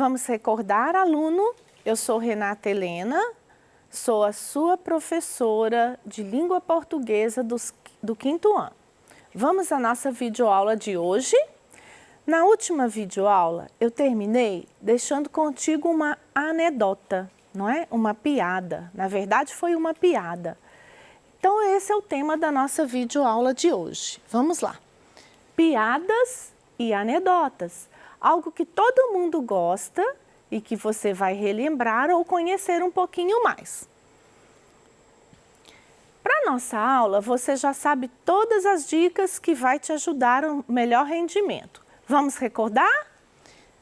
Vamos recordar, aluno? Eu sou Renata Helena, sou a sua professora de língua portuguesa do quinto ano. Vamos à nossa videoaula de hoje? Na última videoaula, eu terminei deixando contigo uma anedota, não é? Uma piada. Na verdade, foi uma piada. Então, esse é o tema da nossa videoaula de hoje. Vamos lá. Piadas e anedotas. Algo que todo mundo gosta e que você vai relembrar ou conhecer um pouquinho mais. Para nossa aula, você já sabe todas as dicas que vai te ajudar a um melhor rendimento. Vamos recordar?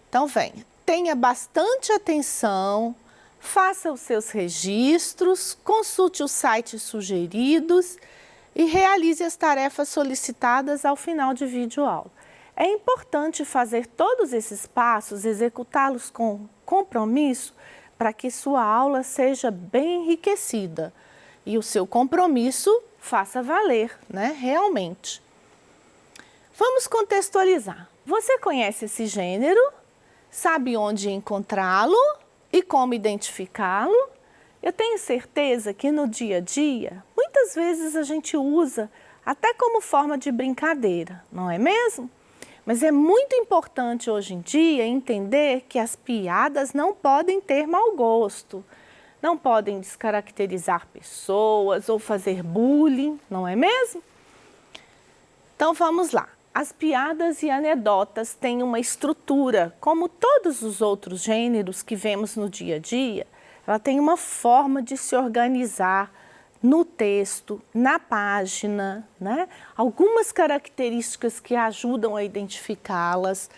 Então venha, tenha bastante atenção, faça os seus registros, consulte os sites sugeridos e realize as tarefas solicitadas ao final de videoaula. É importante fazer todos esses passos, executá-los com compromisso para que sua aula seja bem enriquecida e o seu compromisso faça valer, né, realmente. Vamos contextualizar. Você conhece esse gênero? Sabe onde encontrá-lo e como identificá-lo? Eu tenho certeza que no dia a dia, muitas vezes a gente usa até como forma de brincadeira, não é mesmo? Mas é muito importante hoje em dia entender que as piadas não podem ter mau gosto, não podem descaracterizar pessoas ou fazer bullying, não é mesmo? Então vamos lá. As piadas e anedotas têm uma estrutura, como todos os outros gêneros que vemos no dia a dia, ela tem uma forma de se organizar no texto, na página, né? Algumas características que ajudam a identificá-las.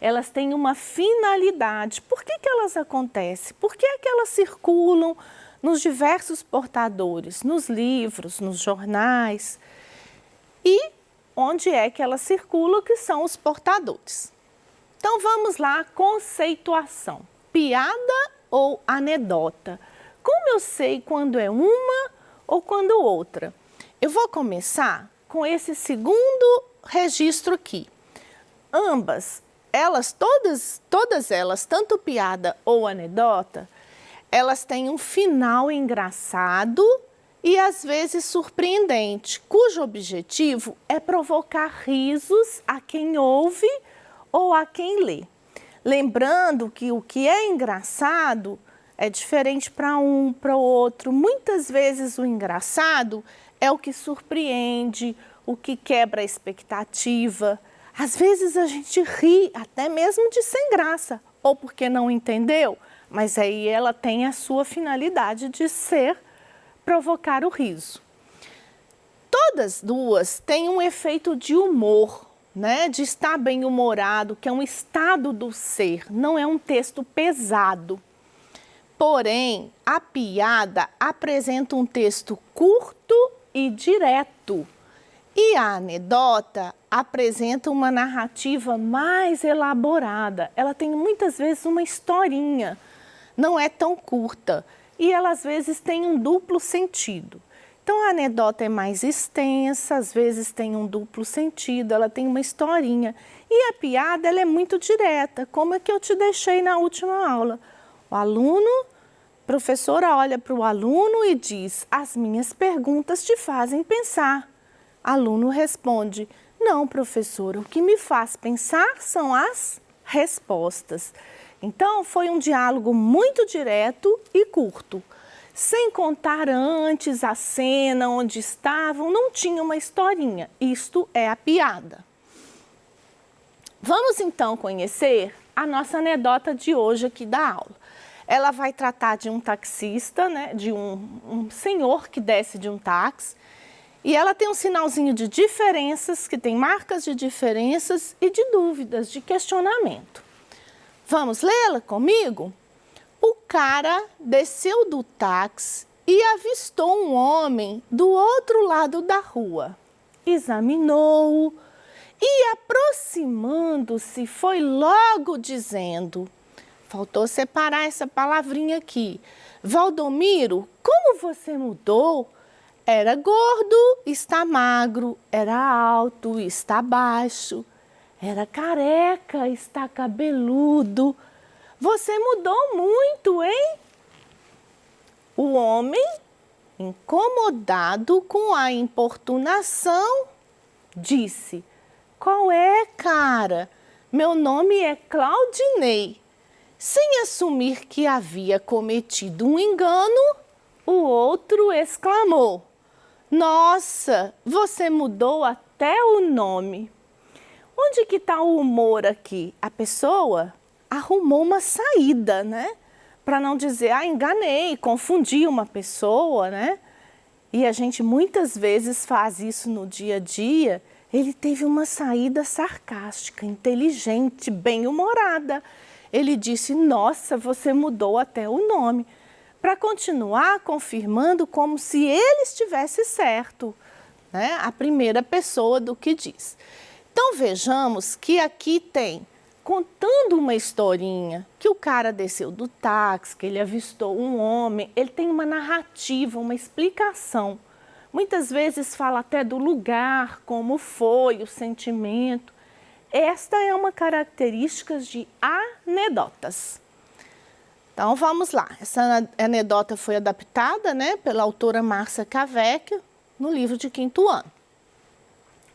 Elas têm uma finalidade. Por que elas acontecem? Por que é que elas circulam nos diversos portadores, nos livros, nos jornais? E onde é que elas circulam, que são os portadores. Então vamos lá, conceituação. Piada ou anedota? Como eu sei quando é uma ou quando outra? Eu vou começar com esse segundo registro aqui. Ambas, todas elas, tanto piada ou anedota, elas têm um final engraçado e às vezes surpreendente, cujo objetivo é provocar risos a quem ouve ou a quem lê. Lembrando que o que é engraçado é diferente para um, para o outro. Muitas vezes o engraçado é o que surpreende, o que quebra a expectativa. Às vezes a gente ri até mesmo de sem graça, ou porque não entendeu, mas aí ela tem a sua finalidade de provocar o riso. Todas duas têm um efeito de humor, né? De estar bem-humorado, que é um estado do ser, não é um texto pesado. Porém, a piada apresenta um texto curto e direto. E a anedota apresenta uma narrativa mais elaborada. Ela tem muitas vezes uma historinha, não é tão curta. E ela às vezes tem um duplo sentido. Então a anedota é mais extensa, às vezes tem um duplo sentido, ela tem uma historinha. E a piada ela é muito direta, como é que eu te deixei na última aula. O aluno, a professora olha para o aluno e diz: as minhas perguntas te fazem pensar. Aluno responde: não, professora, o que me faz pensar são as respostas. Então, foi um diálogo muito direto e curto. Sem contar antes a cena onde estavam, não tinha uma historinha. Isto é a piada. Vamos então conhecer a nossa anedota de hoje aqui da aula. Ela vai tratar de um taxista, né, de um senhor que desce de um táxi. E ela tem um sinalzinho de diferenças, que tem marcas de diferenças e de dúvidas, de questionamento. Vamos lê-la comigo? O cara desceu do táxi e avistou um homem do outro lado da rua. Examinou-o e, aproximando-se, foi logo dizendo... Faltou separar essa palavrinha aqui. Valdomiro, como você mudou? Era gordo, está magro. Era alto, está baixo. Era careca, está cabeludo. você mudou muito, hein? O homem, incomodado com a importunação, disse: qual é, cara? Meu nome é Claudinei. Sem assumir que havia cometido um engano, o outro exclamou: nossa, você mudou até o nome. Onde que está o humor aqui? A pessoa arrumou uma saída, né? Para não dizer, enganei, confundi uma pessoa, né? E a gente muitas vezes faz isso no dia a dia. Ele teve uma saída sarcástica, inteligente, bem-humorada. Ele disse: nossa, você mudou até o nome. Para continuar confirmando como se ele estivesse certo, né? A primeira pessoa do que diz. Então vejamos que aqui tem, contando uma historinha, que o cara desceu do táxi, que ele avistou um homem, ele tem uma narrativa, uma explicação. Muitas vezes fala até do lugar, como foi, o sentimento. Esta é uma característica de anedotas. Então vamos lá, essa anedota foi adaptada, né, pela autora Márcia Cavecchia no livro de 5º ano.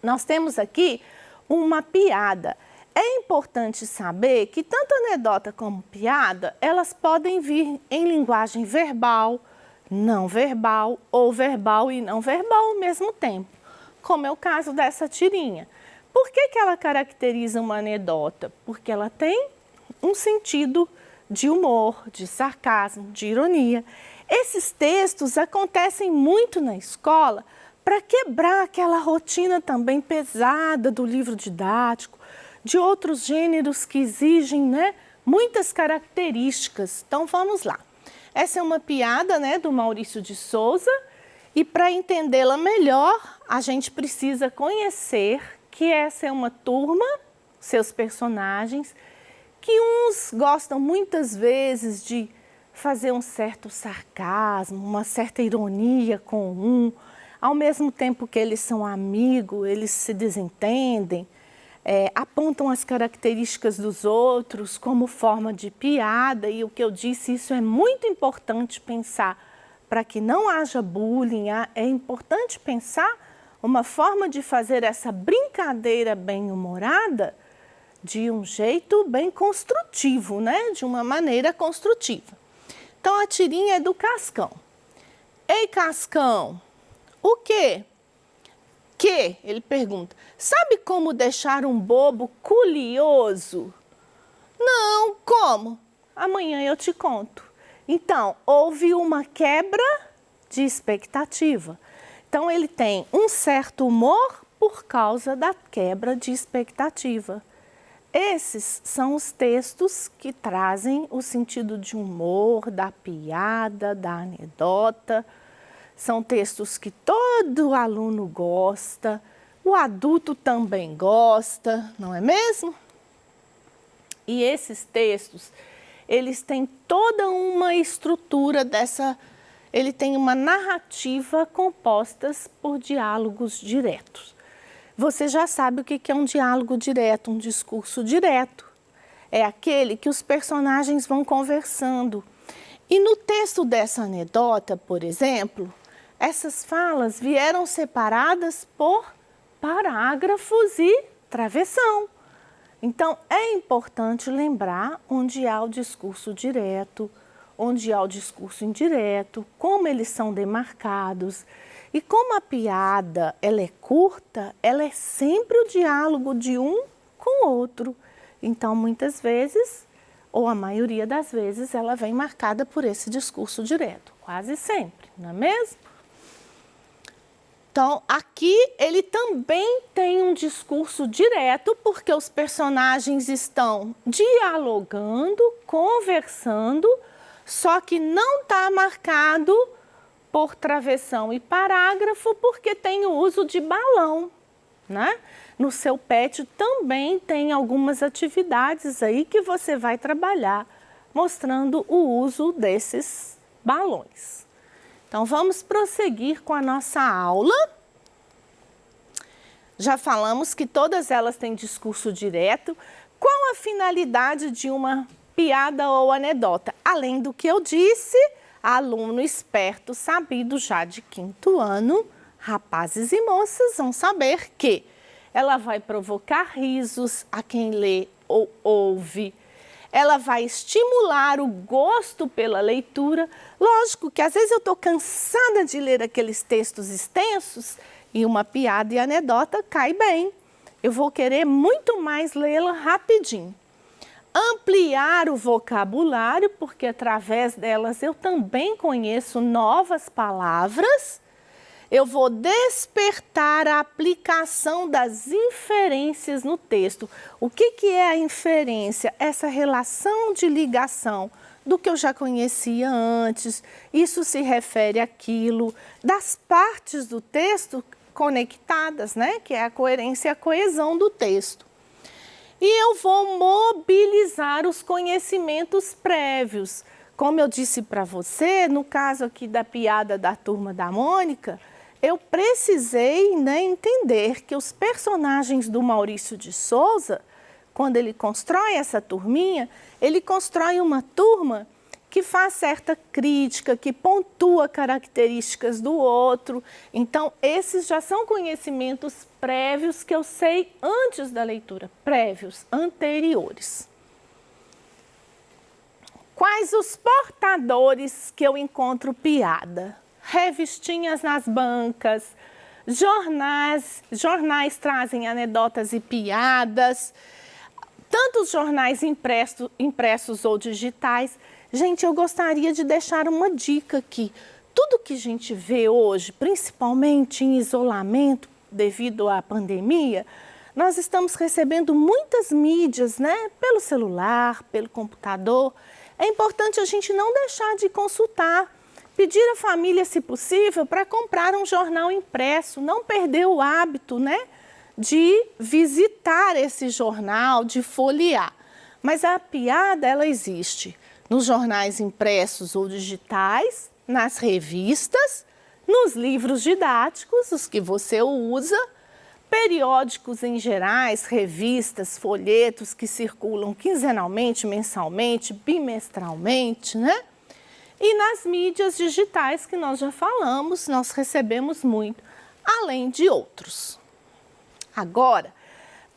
Nós temos aqui uma piada. É importante saber que tanto anedota como piada, elas podem vir em linguagem verbal, não verbal ou verbal e não verbal ao mesmo tempo, como é o caso dessa tirinha. Por que ela caracteriza uma anedota? Porque ela tem um sentido de humor, de sarcasmo, de ironia. Esses textos acontecem muito na escola para quebrar aquela rotina também pesada do livro didático, de outros gêneros que exigem, né, muitas características. Então vamos lá. Essa é uma piada, né, do Maurício de Souza, e para entendê-la melhor, a gente precisa conhecer que essa é uma turma, seus personagens, que uns gostam muitas vezes de fazer um certo sarcasmo, uma certa ironia com um, ao mesmo tempo que eles são amigos, eles se desentendem, apontam as características dos outros como forma de piada, e o que eu disse, isso é muito importante pensar para que não haja bullying, é importante pensar uma forma de fazer essa brincadeira bem-humorada de um jeito bem construtivo, né? De uma maneira construtiva. Então, a tirinha é do Cascão. Ei, Cascão, o quê? Que? Ele pergunta. Sabe como deixar um bobo curioso? Não, como? Amanhã eu te conto. Então, houve uma quebra de expectativa. Então, ele tem um certo humor por causa da quebra de expectativa. Esses são os textos que trazem o sentido de humor, da piada, da anedota. São textos que todo aluno gosta, o adulto também gosta, não é mesmo? E esses textos, eles têm toda uma estrutura ele tem uma narrativa compostas por diálogos diretos. Você já sabe o que é um diálogo direto, um discurso direto. É aquele que os personagens vão conversando. E no texto dessa anedota, por exemplo, essas falas vieram separadas por parágrafos e travessão. Então, é importante lembrar onde há o discurso direto, onde há o discurso indireto, como eles são demarcados. E como a piada ela é curta, ela é sempre o diálogo de um com o outro. Então, muitas vezes, ou a maioria das vezes, ela vem marcada por esse discurso direto. Quase sempre, não é mesmo? Então, aqui ele também tem um discurso direto, porque os personagens estão dialogando, conversando, só que não está marcado por travessão e parágrafo, porque tem o uso de balão, né? No seu PET também tem algumas atividades aí que você vai trabalhar, mostrando o uso desses balões. Então, vamos prosseguir com a nossa aula. Já falamos que todas elas têm discurso direto. Qual a finalidade de uma piada ou anedota. Além do que eu disse, aluno esperto, sabido já de 5º ano, rapazes e moças vão saber que ela vai provocar risos a quem lê ou ouve. Ela vai estimular o gosto pela leitura. Lógico que às vezes eu estou cansada de ler aqueles textos extensos e uma piada e anedota cai bem. Eu vou querer muito mais lê-la rapidinho. Ampliar o vocabulário, porque através delas eu também conheço novas palavras. Eu vou despertar a aplicação das inferências no texto. O que é a inferência? Essa relação de ligação do que eu já conhecia antes. Isso se refere àquilo, das partes do texto conectadas, né? Que é a coerência e a coesão do texto. E eu vou mobilizar os conhecimentos prévios. Como eu disse para você, no caso aqui da piada da Turma da Mônica, eu precisei, né, entender que os personagens do Maurício de Souza, quando ele constrói essa turminha, ele constrói uma turma que faz certa crítica, que pontua características do outro. Então, esses já são conhecimentos prévios que eu sei antes da leitura, prévios, anteriores. Quais os portadores que eu encontro piada? Revistinhas nas bancas, jornais trazem anedotas e piadas, tanto os jornais impressos ou digitais. Gente, eu gostaria de deixar uma dica aqui. Tudo que a gente vê hoje, principalmente em isolamento devido à pandemia, nós estamos recebendo muitas mídias, né? Pelo celular, pelo computador. É importante a gente não deixar de consultar, pedir à família, se possível, para comprar um jornal impresso, não perder o hábito, né, de visitar esse jornal, de folhear. Mas a piada, ela existe nos jornais impressos ou digitais, nas revistas, nos livros didáticos, os que você usa, periódicos em gerais, revistas, folhetos que circulam quinzenalmente, mensalmente, bimestralmente, né? E nas mídias digitais que nós já falamos, nós recebemos muito, além de outros. Agora,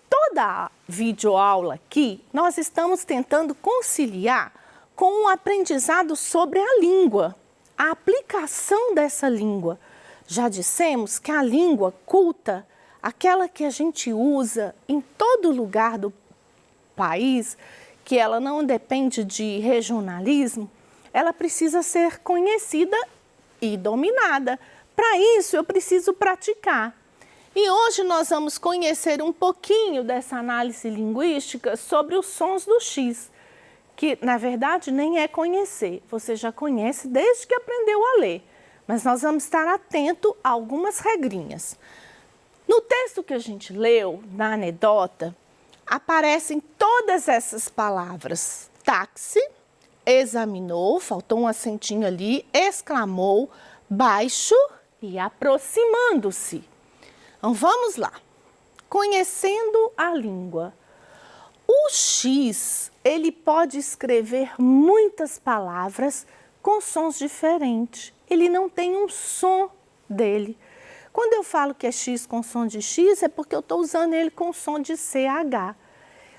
toda a videoaula aqui, nós estamos tentando conciliar com o aprendizado sobre a língua, a aplicação dessa língua. Já dissemos que a língua culta, aquela que a gente usa em todo lugar do país, que ela não depende de regionalismo, ela precisa ser conhecida e dominada. Para isso, eu preciso praticar. E hoje nós vamos conhecer um pouquinho dessa análise linguística sobre os sons do X, que na verdade nem é conhecer, você já conhece desde que aprendeu a ler, mas nós vamos estar atento a algumas regrinhas. No texto que a gente leu, na anedota, aparecem todas essas palavras. Táxi, examinou, faltou um acentinho ali, exclamou, baixo e aproximando-se. Então vamos lá. Conhecendo a língua. O X, ele pode escrever muitas palavras com sons diferentes. Ele não tem um som dele. Quando eu falo que é X com som de X, é porque eu estou usando ele com som de CH.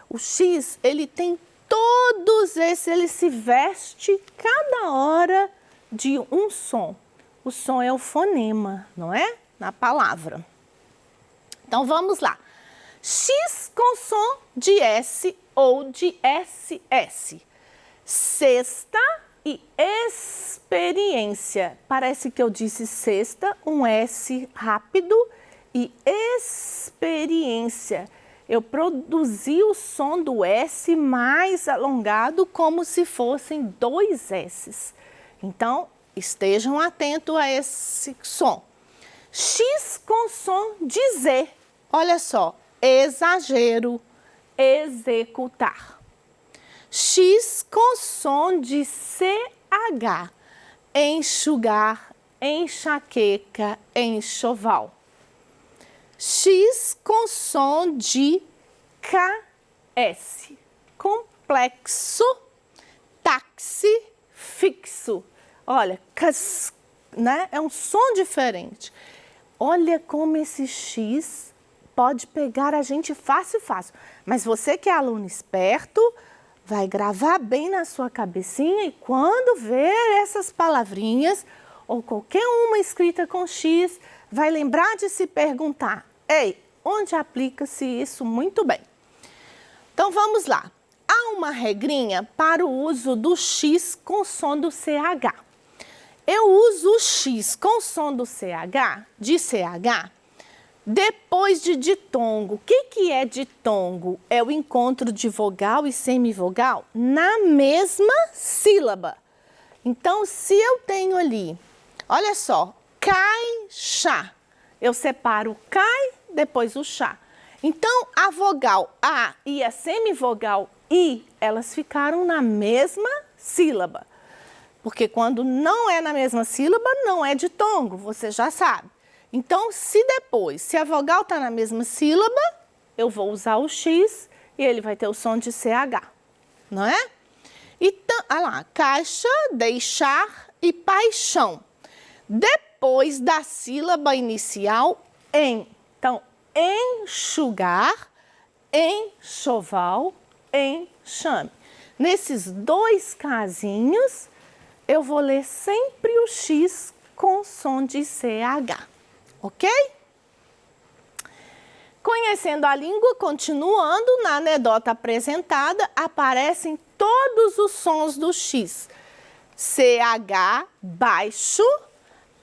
O X, ele tem todos esses, ele se veste cada hora de um som. O som é o fonema, não é? Na palavra. Então, vamos lá. X com som de S ou de SS. Sexta e experiência. Parece que eu disse sexta, um S rápido e experiência. Eu produzi o som do S mais alongado como se fossem 2 S's. Então, estejam atentos a esse som. X com som de Z. Olha só, exagero, executar. X com som de CH, enxugar, enxaqueca, enxoval. X com som de KS, complexo, táxi, fixo. Olha, cas, né? É um som diferente. Olha como esse X pode pegar a gente fácil, fácil. Mas você que é aluno esperto, vai gravar bem na sua cabecinha e quando ver essas palavrinhas, ou qualquer uma escrita com X, vai lembrar de se perguntar, ei, onde aplica-se isso muito bem? Então vamos lá. Há uma regrinha para o uso do X com som do CH. Eu uso o X com som do CH, de CH, depois de ditongo. O que é ditongo? É o encontro de vogal e semivogal na mesma sílaba. Então, se eu tenho ali, olha só, caixa, eu separo o cai, depois o chá. Então, a vogal A e a semivogal I, elas ficaram na mesma sílaba. Porque quando não é na mesma sílaba, não é ditongo, você já sabe. Então, se a vogal está na mesma sílaba, eu vou usar o X e ele vai ter o som de CH, não é? Então, olha lá, caixa, deixar e paixão. Depois da sílaba inicial, em. Então, enxugar, enxoval, enxame. Nesses dois casinhos, eu vou ler sempre o X com som de CH, ok? Conhecendo a língua, continuando, na anedota apresentada, aparecem todos os sons do X. CH baixo,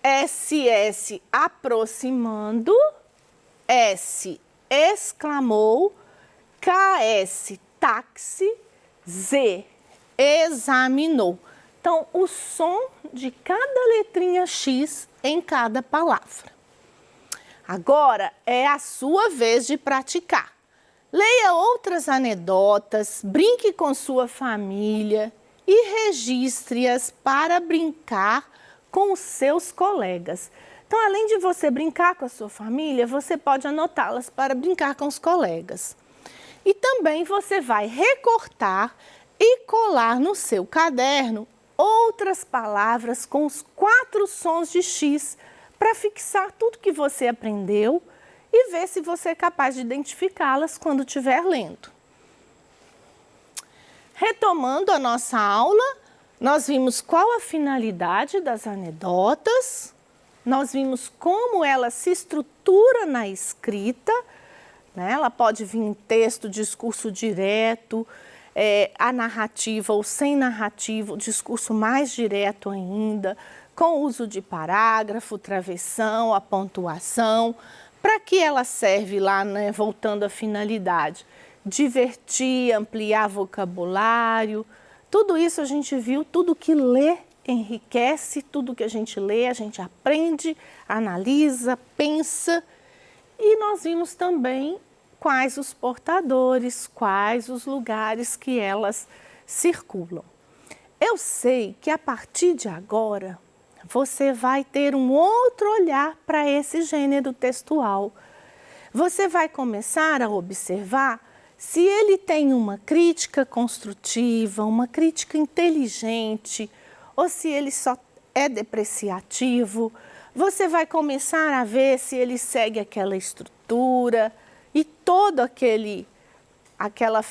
SS aproximando, S exclamou, KS táxi, Z examinou. Então, o som de cada letrinha X em cada palavra. Agora é a sua vez de praticar. Leia outras anedotas, brinque com sua família e registre-as para brincar com os seus colegas. Então, além de você brincar com a sua família, você pode anotá-las para brincar com os colegas. E também você vai recortar e colar no seu caderno outras palavras com os 4 sons de X para fixar tudo que você aprendeu e ver se você é capaz de identificá-las quando estiver lendo. Retomando a nossa aula, nós vimos qual a finalidade das anedotas, nós vimos como ela se estrutura na escrita, né? Ela pode vir em texto, discurso direto, a narrativa ou sem narrativa, o discurso mais direto ainda, com uso de parágrafo, travessão, a pontuação. Para que ela serve lá, né? Voltando à finalidade? Divertir, ampliar vocabulário, tudo isso a gente viu, tudo que lê enriquece, tudo que a gente lê, a gente aprende, analisa, pensa. E nós vimos também quais os portadores, quais os lugares que elas circulam. Eu sei que a partir de agora você vai ter um outro olhar para esse gênero textual. Você vai começar a observar se ele tem uma crítica construtiva, uma crítica inteligente, ou se ele só é depreciativo. Você vai começar a ver se ele segue aquela estrutura e toda aquela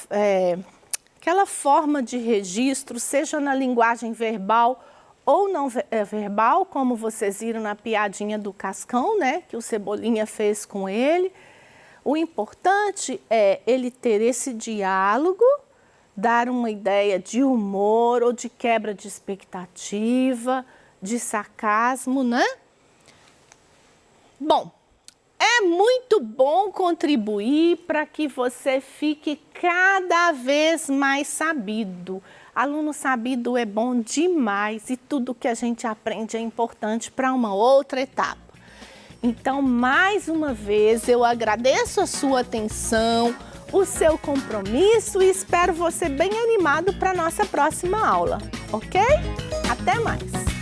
forma de registro, seja na linguagem verbal ou não verbal, como vocês viram na piadinha do Cascão, né, que o Cebolinha fez com ele. O importante é ele ter esse diálogo, dar uma ideia de humor ou de quebra de expectativa, de sarcasmo, né? Bom, é muito bom contribuir para que você fique cada vez mais sabido. Aluno sabido é bom demais e tudo que a gente aprende é importante para uma outra etapa. Então, mais uma vez, eu agradeço a sua atenção, o seu compromisso e espero você bem animado para a nossa próxima aula, ok? Até mais!